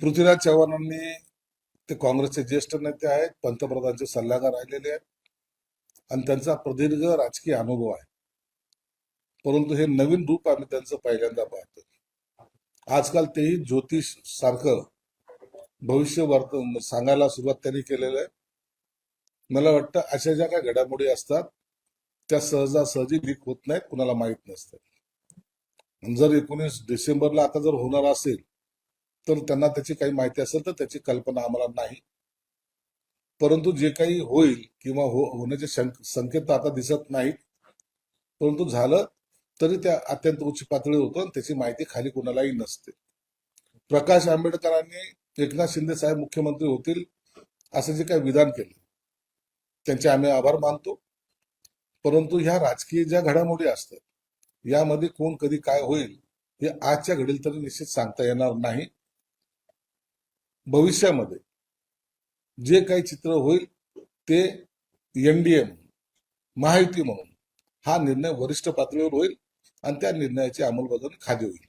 पृथ्वीराज चव्हाणांनी ते काँग्रेसचे ज्येष्ठ नेते आहेत, पंतप्रधानांचे सल्लागार राहिलेले आहेत आणि त्यांचा प्रदीर्घ राजकीय अनुभव आहे. परंतु हे नवीन रूप आम्ही त्यांचं पहिल्यांदा पाहतो. आजकाल तेही ज्योतिष सारखं भविष्य सांगायला सुरुवात त्यांनी केलेलं आहे. मला वाटतं अशा ज्या काही घडामोडी असतात त्या सहजासहजी लीक होत नाहीत, कुणाला माहीत नसतं. जर 19 डिसेंबरला आता जर होणार असेल तर त्यांना त्याची काही माहिती असेल तर त्याची कल्पना आम्हाला नाही. परंतु जे काही होईल किंवा होण्याचे संकेत आता दिसत नाहीत, परंतु झालं तरी त्या अत्यंत उच्च पातळीवर होतं आणि त्याची माहिती खाली कुणालाही नसते. प्रकाश आंबेडकरांनी एकनाथ शिंदे साहेब मुख्यमंत्री होतील असं जे काही विधान केलं त्यांचे आम्ही आभार मानतो. परंतु ह्या राजकीय ज्या घडामोडी असतात यामध्ये कोण कधी काय होईल हे आजच्या घडीला तरी निश्चित सांगता येणार नाही. भविष्यामध्ये जे काही चित्र होईल ते एनडीए म्हणून, महायुती म्हणून हा निर्णय वरिष्ठ पातळीवर होईल आणि त्या निर्णयाची अंमलबजावणी खाली होईल.